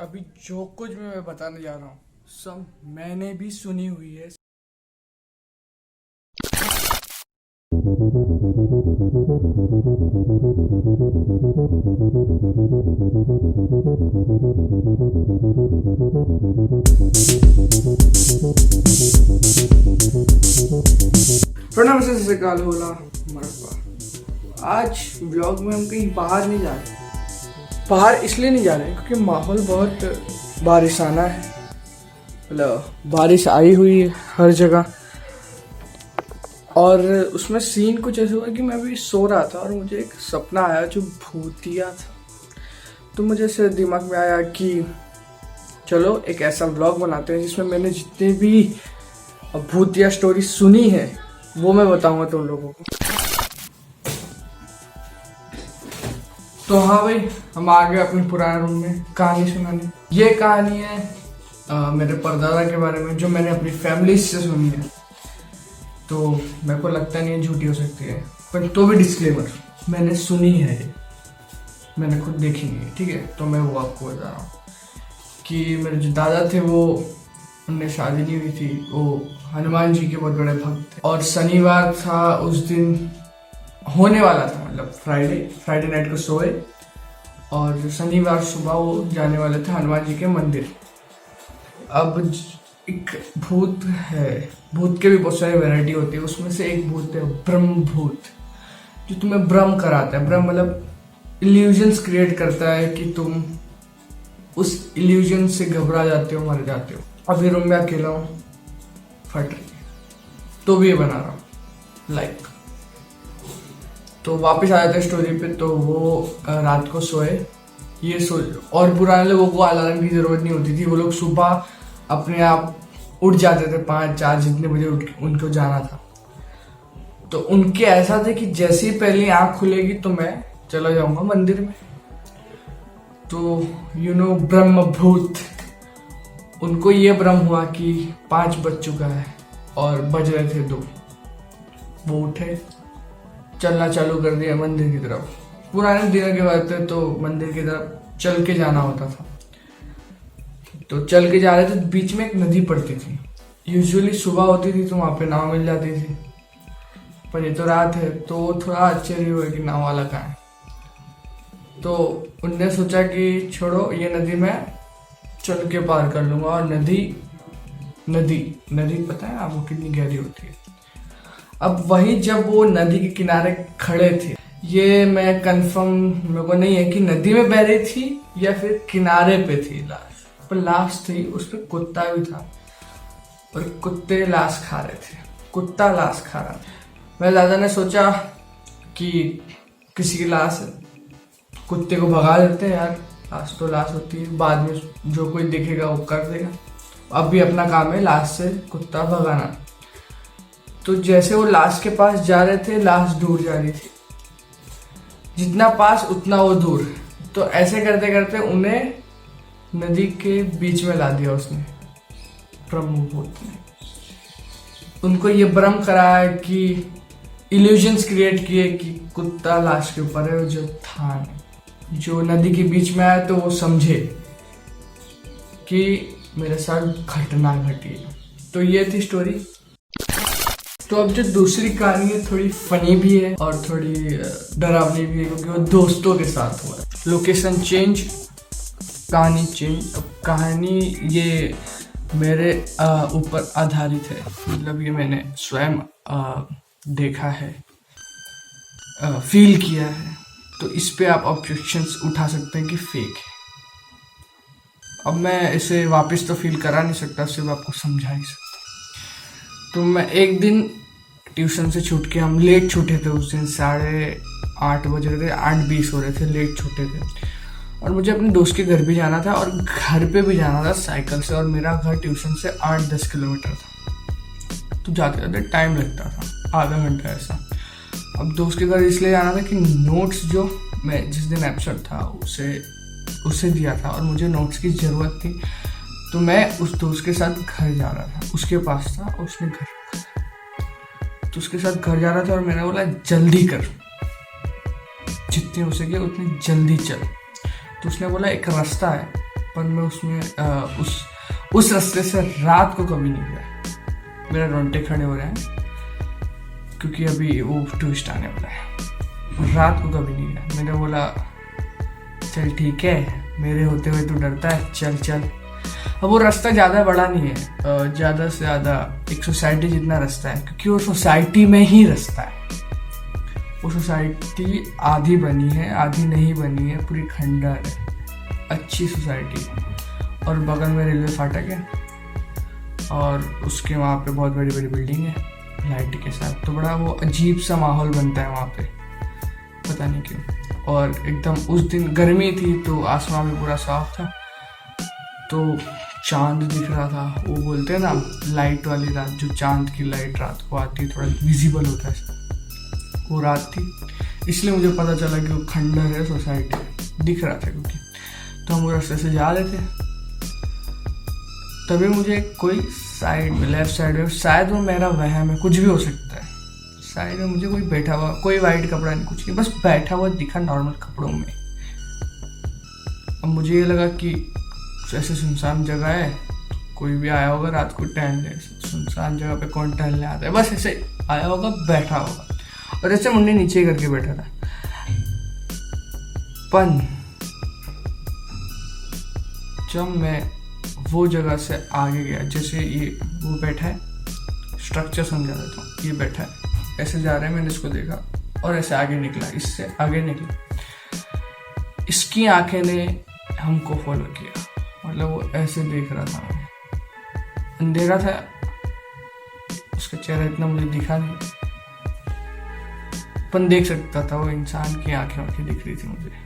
अभी जो कुछ भी मैं बताने जा रहा हूँ सब मैंने भी सुनी हुई है। प्रणव से सकाल होला मरहबा। आज व्लॉग में हम कहीं बाहर नहीं जा रहे। बाहर इसलिए नहीं जा रहे क्योंकि माहौल बहुत बारिशाना है। मतलब बारिश आई हुई है हर जगह और उसमें सीन कुछ ऐसा हुआ कि मैं अभी सो रहा था और मुझे एक सपना आया जो भूतिया था। तो मुझे ऐसे दिमाग में आया कि चलो एक ऐसा व्लॉग बनाते हैं जिसमें मैंने जितने भी भूतिया स्टोरी सुनी है वो मैं बताऊंगा तुम लोगों को। तो हाँ भाई, हम आ गए अपने पुराने रूम में कहानी सुनाने। ये कहानी है मेरे परदादा के बारे में जो मैंने अपनी फैमिली से सुनी है। तो मेरे को लगता नहीं है झूठी हो सकती है, पर तो भी डिस्क्लेमर, मैंने सुनी है ये, मैंने खुद देखी नहीं है। ठीक है, तो मैं वो आपको बता रहा हूँ कि मेरे जो दादा थे वो उनने शादी नहीं हुई थी, वो हनुमान जी के बहुत बड़े भक्त थे और शनिवार था उस दिन, होने वाला था मतलब फ्राइडे नाइट को सोए और शनिवार सुबह वो जाने वाले थे हनुमान जी के मंदिर। अब एक भूत है, भूत के भी बहुत सारी वैरायटी होती है, उसमें से एक भूत है ब्रह्म भूत, जो तुम्हें भ्रम कराता है। भ्रम मतलब इल्यूजन्स क्रिएट करता है कि तुम उस इल्यूजन से घबरा जाते हो, मर जाते हो। अभी रूम में अकेला हूँ, फट रही है तो भी ये बना रहा हूँ लाइक। तो वापस आया था स्टोरी पे। तो वो रात को सोए, ये सो, और पुराने लोगों को अलार्म की जरूरत नहीं होती थी। वो लोग सुबह अपने आप उठ जाते थे, 5-4 जितने बजे उनको जाना था। तो उनके ऐसा था कि जैसे ही पहली आंख खुलेगी तो मैं चला जाऊंगा मंदिर में। तो ब्रह्म भूत, उनको ये भ्रम हुआ कि 5 बज चुका है और बज रहे थे 2। वो उठे, चलना चालू कर दिया मंदिर की तरफ। पुराने दिनों की बात है तो मंदिर की तरफ चल के जाना होता था। तो चल के जा रहे थे, बीच में एक नदी पड़ती थी। यूजुअली सुबह होती थी तो वहां पे नाव मिल जाती थी, पर ये तो रात है तो थोड़ा आश्चर्य हुआ कि नाव वाला कहाँ है। तो उनने सोचा कि छोड़ो, ये नदी में चल के पार कर लूंगा। और नदी पता है आपको कितनी गहरी होती है। अब वही जब वो नदी के किनारे खड़े थे, ये मैं कंफर्म मेरे को नहीं है कि नदी में बह रही थी या फिर किनारे पे थी लाश, पर लाश थी, उस पर कुत्ता भी था और कुत्ते लाश खा रहे थे, कुत्ता लाश खा रहा था। मेरे दादा ने सोचा कि किसी की लाश है, कुत्ते को भगा देते हैं यार, लाश तो लाश होती है, बाद में जो कोई देखेगा वो कर देगा। अब भी अपना काम है लाश से कुत्ता भगाना। तो जैसे वो लाश के पास जा रहे थे, लाश दूर जा रही थी, जितना पास उतना वो दूर। तो ऐसे करते करते उन्हें नदी के बीच में ला दिया उसने, ब्रह्मभूत ने। उनको ये भ्रम कराया कि इल्यूजन्स क्रिएट किए कि कुत्ता लाश के ऊपर है, जो था नहीं। जो नदी के बीच में आया तो वो समझे कि मेरे साथ घटना घटी है। तो ये थी स्टोरी। तो अब जो दूसरी कहानी है थोड़ी फनी भी है और थोड़ी डरावनी भी है, क्योंकि वो दोस्तों के साथ हुआ है। लोकेशन चेंज, कहानी चेंज। अब कहानी ये मेरे ऊपर आधारित है, मतलब ये मैंने स्वयं देखा है, फील किया है। तो इस पे आप ऑब्जेक्शंस उठा सकते हैं कि फेक है। अब मैं इसे वापस तो फील करा नहीं सकता, सिर्फ आपको समझा ही सकता। तो मैं एक दिन ट्यूशन से छूट के, हम लेट छूटे थे उस दिन, 8:30 बज रहे थे, 8:20 हो रहे थे, लेट छूटे थे। और मुझे अपने दोस्त के घर भी जाना था और घर पे भी जाना था साइकिल से, और मेरा घर ट्यूशन से 8-10 किलोमीटर था। तो जाते जाते टाइम लगता था, आधा घंटा ऐसा। अब दोस्त के घर इसलिए जाना था कि नोट्स जो मैं जिस दिन एब्सेंट था उसे दिया था और मुझे नोट्स की ज़रूरत थी। तो मैं उस दोस्त के साथ घर जा रहा था, उसके पास था और उसने घर, तो उसके साथ घर जा रहा था और मैंने बोला जल्दी कर, जितनी हो सके उतनी जल्दी चल। तो उसने बोला एक रास्ता है पर मैं उसमें उस रास्ते से रात को कभी नहीं गया। मेरा रोंगटे खड़े हो रहे हैं क्योंकि अभी वो ट्विस्ट आने वाला है। रात को कभी नहीं गया। मैंने बोला चल ठीक है, मेरे होते हुए तू डरता है, चल चल। अब वो रास्ता ज़्यादा बड़ा नहीं है, ज़्यादा से ज़्यादा एक सोसाइटी जितना रास्ता है, क्योंकि वो सोसाइटी में ही रास्ता है। वो सोसाइटी आधी बनी है, आधी नहीं बनी है, पूरी खंडर है, अच्छी सोसाइटी। और बगल में रेलवे फाटक है और उसके वहाँ पे बहुत बड़ी बड़ी बिल्डिंग है लाइट के साथ। तो बड़ा वो अजीब सा माहौल बनता है वहाँ पे, पता नहीं क्यों। और एकदम उस दिन गर्मी थी तो आसमान भी पूरा साफ था, तो चांद दिख रहा था। वो बोलते हैं ना लाइट वाली रात, जो चांद की लाइट रात को आती है, थोड़ा विजिबल होता है, वो रात थी। इसलिए मुझे पता चला कि वो खंडर है, सोसाइटी दिख रहा था क्योंकि। तो हम वो रास्ते से जा रहे थे, तभी मुझे कोई साइड में, लेफ्ट साइड में, शायद वो मेरा वहम है, कुछ भी हो सकता है, साइड में मुझे कोई बैठा हुआ, कोई वाइट कपड़ा नहीं, कुछ नहीं, बस बैठा हुआ दिखा नॉर्मल कपड़ों में। अब मुझे ये लगा कि ऐसे सुनसान जगह है, कोई भी आया होगा रात को टहलने, सुनसान जगह पे कौन टहलने आता है, बस ऐसे आया होगा, बैठा होगा। और ऐसे मुंडे नीचे करके बैठा था। पर जब मैं वो जगह से आगे गया, जैसे ये वो बैठा है, स्ट्रक्चर समझा देता हूँ, ये बैठा है, ऐसे जा रहा है, मैंने इसको देखा और ऐसे आगे निकला, इससे आगे निकला। इसकी आंखें ने हमको फॉलो किया, मतलब वो ऐसे देख रहा था। अंधेरा था, उसका चेहरा इतना मुझे दिखा नहीं, पर देख सकता था वो इंसान की आंखें दिख रही थी मुझे।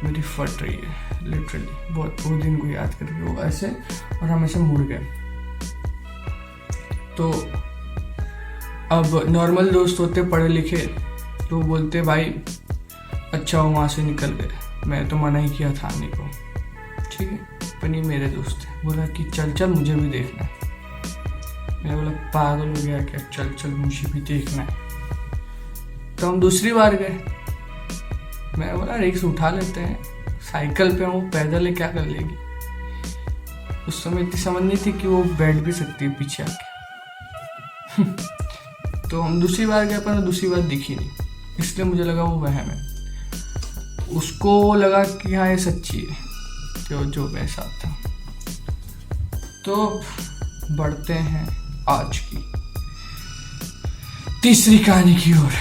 मेरी फट रही है लिटरली, बहुत वो दिन को याद करके। वो ऐसे और हम ऐसे मुड़ गए। तो अब नॉर्मल दोस्त होते पढ़े लिखे तो बोलते भाई अच्छा हो वहाँ से निकल गए, मैं तो मना ही किया था आने को, ठीक है। पर नहीं, मेरे दोस्त थे, बोला कि चल चल मुझे भी देखना है। मैं बोला पागल हो गया क्या, चल चल मुझे भी देखना है। तो हम दूसरी बार गए। मैं बोला रिक्स उठा लेते हैं, साइकिल पे हूँ, पैदल है, क्या कर लेगी। उस समय इतनी समझ नहीं थी कि वो बैठ भी सकती है पीछे आके। तो हम दूसरी बार गए, पर दूसरी बार दिखी नहीं, इसलिए मुझे लगा वो वहम है। उसको लगा कि हाँ ये सच्ची है, जो मेरे साथ था। तो बढ़ते हैं आज की तीसरी कहानी की ओर।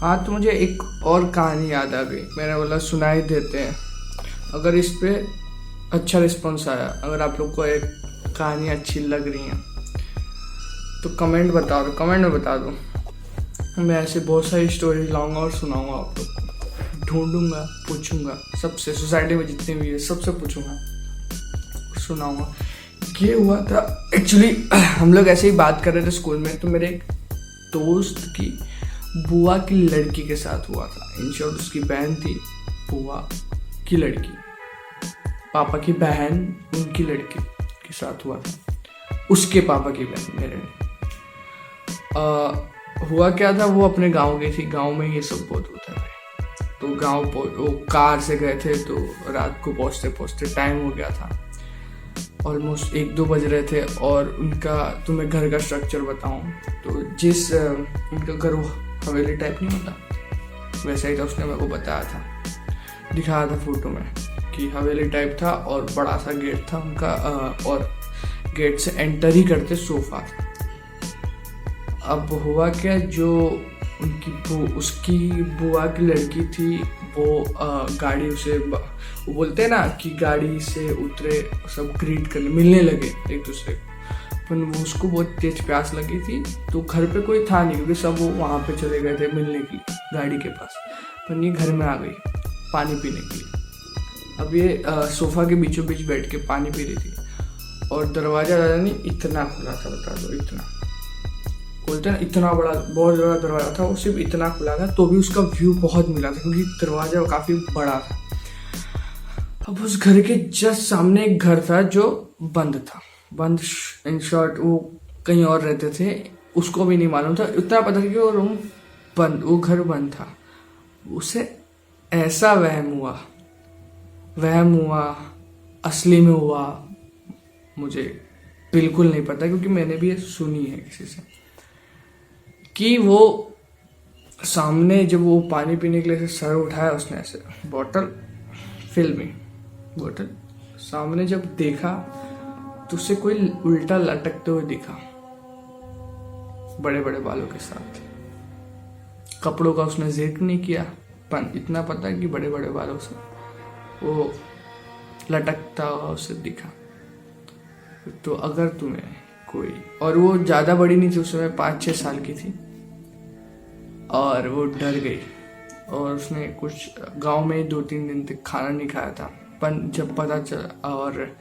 हाँ, तो मुझे एक और कहानी याद आ गई, मैंने बोला सुनाई देते हैं। अगर इस पे अच्छा रिस्पॉन्स आया, अगर आप लोग को एक कहानी अच्छी लग रही है तो कमेंट बता दो, कमेंट में बता दो। मैं ऐसे बहुत सारी स्टोरी लाऊंगा और सुनाऊंगा आप लोग को, ढूंढूंगा, पूछूंगा सबसे, सोसाइटी में जितने भी है सबसे पूछूंगा, सुनाऊंगा। ये हुआ था एक्चुअली, हम लोग ऐसे ही बात कर रहे थे स्कूल में, तो मेरे एक दोस्त की बुआ की लड़की के साथ हुआ था। इन शॉर्ट उसकी बहन थी, बुआ की लड़की, पापा की बहन, उनकी लड़की के साथ हुआ था, उसके पापा की बहन मेरे ने। हुआ क्या था, वो अपने गांव गई थी, गांव में ये सब बहुत होता है। तो गांव वो कार से गए थे, तो रात को पहुंचते पहुंचते टाइम हो गया था, ऑलमोस्ट 1-2 बज रहे थे। और उनका, तुम्हें घर का स्ट्रक्चर बताऊं तो जिस उनका घर हवेली टाइप नहीं होता, वैसा ही था। उसने मेरे को बताया था, दिखाया था फोटो में कि हवेली टाइप था और बड़ा सा गेट था उनका, और गेट से एंटर ही करते सोफा था। अब हुआ क्या, जो उसकी बुआ की लड़की थी, वो गाड़ी से, वो बोलते हैं ना कि गाड़ी से उतरे, सब ग्रीट करने, मिलने लगे एक दूसरे को। पर वो उसको बहुत तेज प्यास लगी थी, तो घर पे कोई था नहीं, क्योंकि सब वो वहाँ पे चले गए थे मिलने की गाड़ी के पास। पर ये घर में आ गई पानी पीने के लिए। अब ये सोफा के बीचों बीच बैठ के पानी पी रही थी, और दरवाजा ज़्यादा नहीं, इतना खुला था, बता दो इतना, बोलते ना इतना बड़ा, बहुत बड़ा दरवाजा था, वो सिर्फ इतना खुला था, तो भी उसका व्यू बहुत मिला था, क्योंकि दरवाजा काफ़ी बड़ा था। अब उस घर के जस्ट सामने एक घर था जो बंद था, बंद इन शॉर्ट, वो कहीं और रहते थे, उसको भी नहीं मालूम था, इतना पता था कि वो रूम बंद, वो घर बंद था। उसे ऐसा वहम हुआ, वहम हुआ, असली में हुआ, मुझे बिल्कुल नहीं पता, क्योंकि मैंने भी ये सुनी है किसी से कि वो सामने जब वो पानी पीने के लिए ऐसे सर उठाया उसने, ऐसे बॉटल फिल्मी बॉटल सामने जब देखा तो उसे कोई उल्टा लटकते हुए दिखा, बड़े बड़े बालों के साथ। कपड़ों का उसने जिक्र नहीं किया, पर इतना पता है कि बड़े बड़े बालों से वो लटकता हुआ उसे दिखा। तो अगर तुम्हें कोई, और वो ज़्यादा बड़ी नहीं थी, उस समय 5-6 साल की थी, और वो डर गई और उसने कुछ गांव में 2-3 दिन तक खाना नहीं खाया था। पर जब पता चला और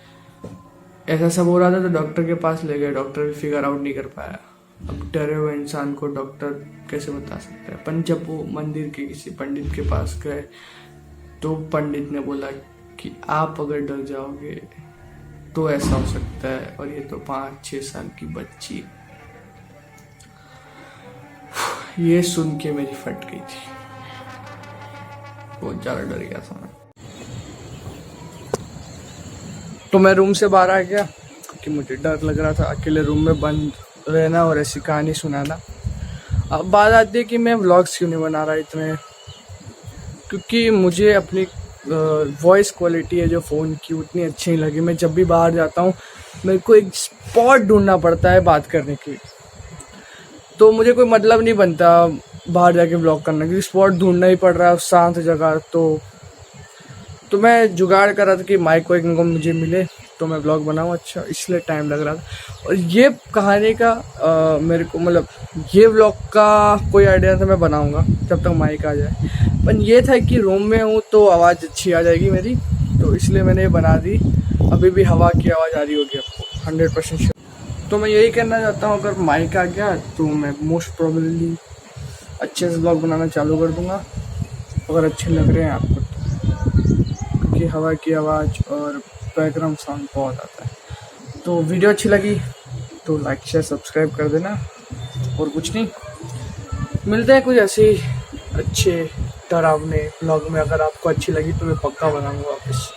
ऐसा सब हो रहा था तो डॉक्टर के पास ले गए, डॉक्टर भी फिगर आउट नहीं कर पाया। अब डरे हुए इंसान को डॉक्टर कैसे बता सकता है। पर जब वो मंदिर के किसी पंडित के पास गए तो पंडित ने बोला कि आप अगर डर जाओगे तो ऐसा हो सकता है, और ये तो 5-6 साल की बच्ची। ये सुन के मेरी फट गई थी, बहुत ज्यादा डर गया था मैं। तो मैं रूम से बाहर आ गया क्योंकि मुझे डर लग रहा था अकेले रूम में बंद रहना और ऐसी कहानी सुनाना। अब बात आती है कि मैं व्लॉग्स क्यों नहीं बना रहा इतने, क्योंकि मुझे अपनी वॉइस क्वालिटी है जो फ़ोन की उतनी अच्छी नहीं लगी। मैं जब भी बाहर जाता हूँ मेरे को एक स्पॉट ढूंढना पड़ता है बात करने की, तो मुझे कोई मतलब नहीं बनता बाहर जाके व्लॉग करना, क्योंकि स्पॉट ढूंढना ही पड़ रहा है शांत जगह। तो मैं जुगाड़ कर रहा था कि माइक वाइक को मुझे मिले तो मैं व्लॉग बनाऊँ, अच्छा इसलिए टाइम लग रहा था। और ये कहानी का मेरे को मतलब ये व्लॉग का कोई आइडिया था, मैं बनाऊंगा जब तक माइक आ जाए। पर ये था कि रूम में हूँ तो आवाज़ अच्छी आ जाएगी मेरी, तो इसलिए मैंने ये बना दी। अभी भी हवा की आवाज़ आ रही होगी आपको 100% श्योर। तो मैं यही कहना चाहता हूँ, अगर माइक आ गया तो मैं मोस्ट प्रोबेबली अच्छे से व्लॉग बनाना चालू कर दूँगा, अगर अच्छे लग रहे हैं आपको तो, क्योंकि हवा की आवाज़ और बैकग्राउंड साउंड बहुत आता है। तो वीडियो अच्छी लगी तो लाइक शेयर सब्सक्राइब कर देना, और कुछ नहीं। मिलते हैं कुछ ऐसे ही अच्छे डरावने व्लॉग में। अगर आपको अच्छी लगी तो मैं पक्का बनाऊंगा वापस।